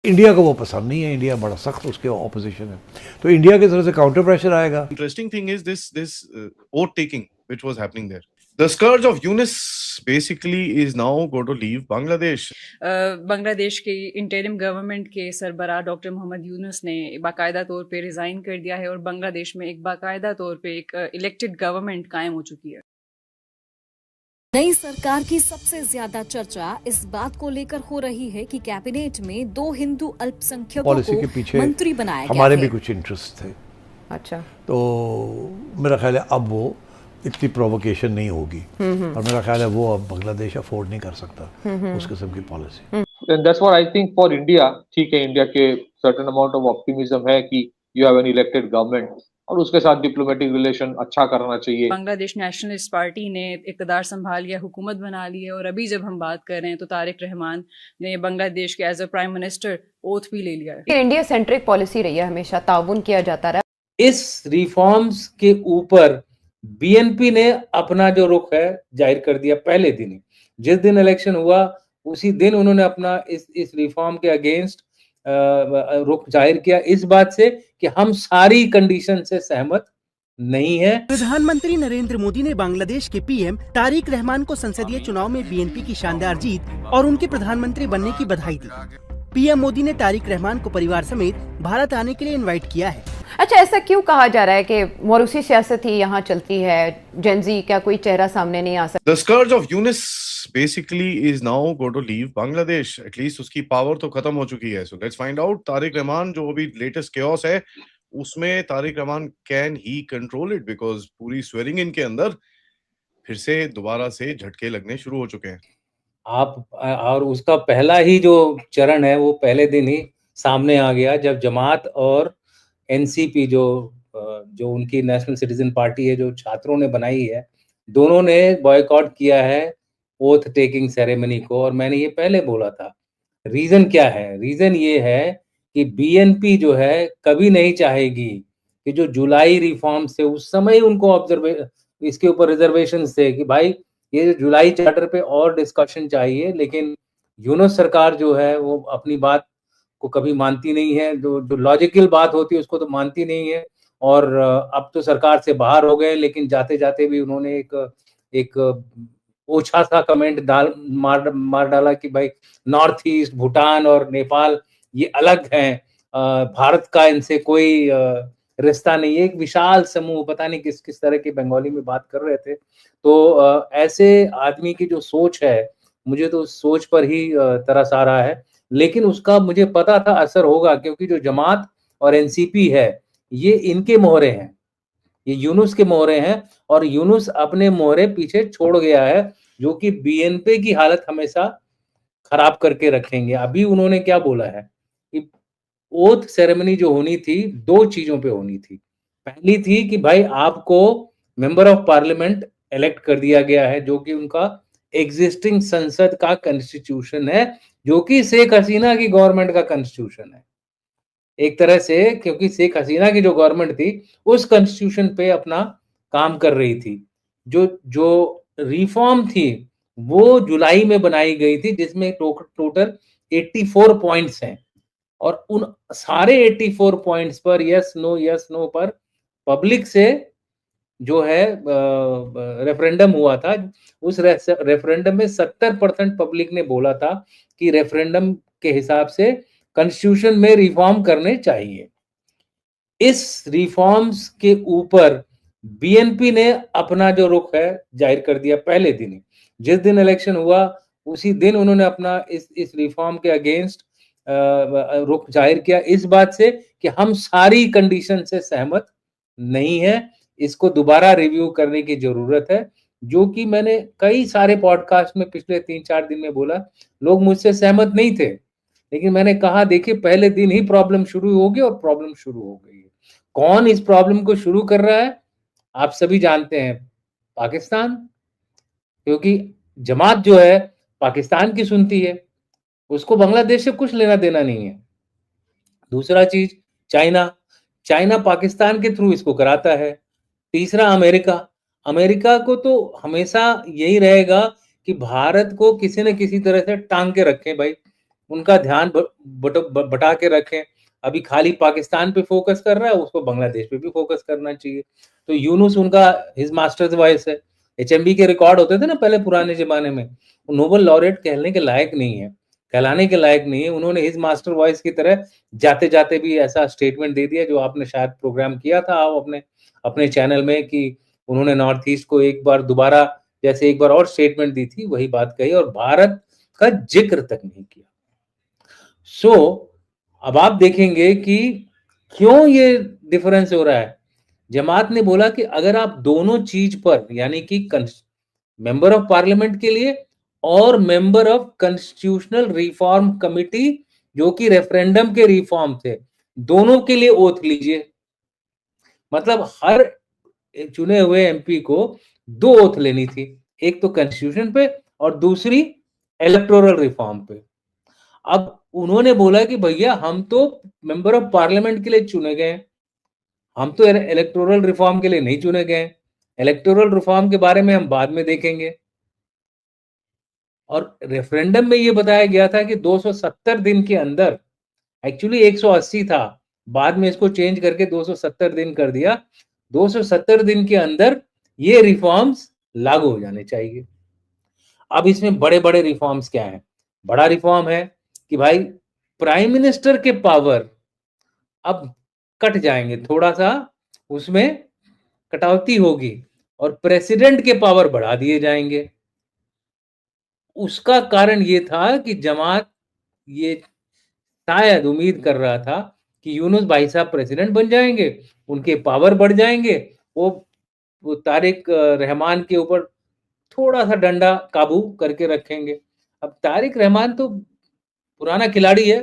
India को वो पसंद नहीं है, इंडिया बड़ा सख्त उसके ऑपोजिशन है, तो इंडिया की तरफ से काउंटर प्रेशर आएगा। Interesting thing is this oath taking which was happening there. The scourge of Yunus basically is now going to leave Bangladesh. Bangladesh के इंटरिम गवर्नमेंट के सरबराह डॉक्टर मोहम्मद यूनुस ने बाकायदा तौर पे रिजाइन कर दिया है और बांग्लादेश में एक बाकायदा तौर पे एक इलेक्टेड गवर्नमेंट कायम हो चुकी है। नई सरकार की सबसे ज्यादा चर्चा इस बात को लेकर हो रही है कि कैबिनेट में 2 हिंदू अल्पसंख्यकों पॉलिसी के को पीछे मंत्री बनाया गया हमारे है। भी कुछ इंटरेस्ट थे, अच्छा, तो मेरा ख्याल है अब वो इतनी प्रोवोकेशन नहीं होगी, और मेरा ख्याल है वो अब बांग्लादेश अफोर्ड नहीं कर सकता उस किस्म की policy. And that's what I think for India, ठीक है, इंडिया के certain amount of optimism है कि you have an elected government और उसके साथ डिप्लोमेटिक रिलेशन अच्छा करना चाहिए। बांग्लादेश नेशनलिस्ट पार्टी ने इक़्तिदार संभाल लिया, हुकूमत बना ली है, और अभी जब हम बात कर रहे हैं तो तारिक रहमान ने बांग्लादेश के as a prime minister oath भी ले लिया है। इंडिया सेंट्रिक पॉलिसी रही है, हमेशा ताउन किया जाता रहा। इस रिफॉर्म्स के ऊपर बीएनपी ने अपना जो रुख है जाहिर कर दिया पहले दिन ही। जिस दिन इलेक्शन हुआ उसी दिन उन्होंने अपना इस रिफॉर्म के अगेंस्ट रुख जाहिर किया, इस बात से कि हम सारी कंडीशन से सहमत नहीं है। प्रधानमंत्री नरेंद्र मोदी ने बांग्लादेश के पीएम तारिक रहमान को संसदीय चुनाव में बीएनपी की शानदार जीत और उनके प्रधानमंत्री बनने की बधाई दी। पीएम मोदी ने तारिक रहमान को परिवार समेत भारत आने के लिए इनवाइट किया है। अच्छा, ऐसा क्यों कहा जा रहा है कि मोरूसी सियासत ही यहाँ चलती है, जेनजी का कोई चेहरा सामने नहीं आ सकता? The scourge of Yunus basically is now going to leave Bangladesh. At least उसकी पावर तो खत्म हो चुकी है। So let's find out Tariq Rahman जो अभी लेटेस्ट chaos है उसमें Tariq Rahman can he control it, because पूरी स्वेरिंग इन के अंदर फिर से दोबारा से झटके लगने शुरू हो चुके हैं। आप और उसका पहला ही जो चरण है वो पहले दिन ही सामने आ गया जब जमात और एनसीपी जो उनकी नेशनल सिटीजन पार्टी है जो छात्रों ने बनाई है, दोनों ने बॉयकॉट किया है ओथ टेकिंग सेरेमनी को। और मैंने ये पहले बोला था, रीजन क्या है? रीजन ये है कि बीएनपी जो है कभी नहीं चाहेगी कि जो जुलाई रिफॉर्म से उस समय उनको इसके ऊपर रिजर्वेशन थे कि भाई ये जुलाई चार्टर पे और डिस्कशन चाहिए, लेकिन यूनुस सरकार जो है वो अपनी बात को कभी मानती नहीं है, जो लॉजिकल बात होती है उसको तो मानती नहीं है। और अब तो सरकार से बाहर हो गए, लेकिन जाते जाते भी उन्होंने एक ओछा सा कमेंट मार डाला कि भाई नॉर्थ ईस्ट, भूटान और नेपाल ये अलग हैं, भारत का इनसे कोई रिश्ता नहीं है। एक विशाल समूह, पता नहीं किस किस तरह की बंगाली में बात कर रहे थे। तो ऐसे आदमी की जो सोच है, मुझे तो उस सोच पर ही तरस आ रहा है, लेकिन उसका मुझे पता था असर होगा, क्योंकि जो जमात और एनसीपी है ये इनके मोहरे हैं, ये यूनुस के मोहरे हैं, और यूनुस अपने मोहरे पीछे छोड़ गया है जो कि बीएनपी की हालत हमेशा खराब करके रखेंगे। अभी उन्होंने क्या बोला है कि ओथ सेरेमनी जो होनी थी 2 चीजों पे होनी थी। पहली थी कि भाई आपको मेंबर ऑफ पार्लियामेंट इलेक्ट कर दिया गया है जो कि उनका एग्जिस्टिंग संसद का कॉन्स्टिट्यूशन है, जो कि शेख हसीना की गवर्नमेंट का कॉन्स्टिट्यूशन है एक तरह से, क्योंकि शेख हसीना की जो गवर्नमेंट थी उस कॉन्स्टिट्यूशन पे अपना काम कर रही थी। जो रिफॉर्म थी वो जुलाई में बनाई गई थी, जिसमें टोटल 84 पॉइंट्स हैं, और उन सारे 84 पॉइंट्स पर यस नो पर पब्लिक से जो है रेफरेंडम हुआ था। उस रेफरेंडम में 70% पब्लिक ने बोला था कि रेफरेंडम के हिसाब से कॉन्स्टिट्यूशन में रिफॉर्म करने चाहिए। इस रिफॉर्म्स के ऊपर बीएनपी ने अपना जो रुख है जाहिर कर दिया पहले दिन ही। जिस दिन इलेक्शन हुआ उसी दिन उन्होंने अपना इस रिफॉर्म के अगेंस्ट रुख जाहिर किया, इस बात से कि हम सारी कंडीशन से सहमत नहीं है, इसको दोबारा रिव्यू करने की जरूरत है, जो कि मैंने कई सारे पॉडकास्ट में पिछले 3-4 दिन में बोला। लोग मुझसे सहमत नहीं थे, लेकिन मैंने कहा देखिए पहले दिन ही प्रॉब्लम शुरू होगी, और प्रॉब्लम शुरू हो गई है। कौन इस प्रॉब्लम को शुरू कर रहा है आप सभी जानते हैं, पाकिस्तान, क्योंकि जमात जो है पाकिस्तान की सुनती है, उसको बांग्लादेश से कुछ लेना देना नहीं है। दूसरा चीज चाइना पाकिस्तान के थ्रू इसको कराता है। तीसरा अमेरिका को तो हमेशा यही रहेगा कि भारत को किसी न किसी तरह से टांग के रखें भाई, उनका ध्यान बटा के रखें। अभी खाली पाकिस्तान पे फोकस कर रहा है, उसको बांग्लादेश पे भी फोकस करना चाहिए। तो यूनुस उनका हिज मास्टर्स वॉइस है। एचएमबी के रिकॉर्ड होते थे ना पहले पुराने जमाने में, वो नोबेल लॉरेट कहने के लायक नहीं है, कहलाने के लायक नहीं है। उन्होंने हिज मास्टर वॉइस की तरह जाते जाते भी ऐसा स्टेटमेंट दे दिया, जो आपने शायद प्रोग्राम किया था अपने अपने चैनल में, कि उन्होंने नॉर्थ ईस्ट को एक बार दोबारा, जैसे एक बार और स्टेटमेंट दी थी, वही बात कही और भारत का जिक्र तक नहीं किया। सो अब आप देखेंगे कि क्यों ये डिफरेंस हो रहा है। जमात ने बोला कि अगर आप दोनों चीज पर, यानी कि मेंबर ऑफ पार्लियामेंट के लिए और member of constitutional reform committee, जो कि रेफरेंडम के रिफॉर्म थे, दोनों के लिए ओथ लीजिए। मतलब हर चुने हुए एमपी को 2 ओथ लेनी थी, एक तो कॉन्स्टिट्यूशन पे और दूसरी इलेक्टोरल रिफॉर्म पे। अब उन्होंने बोला कि भैया हम तो मेंबर ऑफ पार्लियामेंट के लिए चुने गए, हम तो इलेक्टोरल रिफॉर्म के लिए नहीं चुने गए। इलेक्टोरल रिफॉर्म के बारे में हम बाद में देखेंगे। और रेफरेंडम में ये बताया गया था कि 270 दिन के अंदर, एक्चुअली 180 था, बाद में इसको चेंज करके 270 दिन कर दिया। 270 दिन के अंदर ये रिफॉर्म्स लागू हो जाने चाहिए। अब इसमें बड़े बड़े रिफॉर्म्स क्या है? बड़ा रिफॉर्म है कि भाई प्राइम मिनिस्टर के पावर अब कट जाएंगे, थोड़ा सा उसमें कटौती होगी और प्रेसिडेंट के पावर बढ़ा दिए जाएंगे। उसका कारण ये था कि जमात ये शायद उम्मीद कर रहा था कि यूनुस भाई साहब प्रेसिडेंट बन जाएंगे, उनके पावर बढ़ जाएंगे, वो तारिक रहमान के ऊपर थोड़ा सा डंडा काबू करके रखेंगे। अब तारिक रहमान तो पुराना खिलाड़ी है,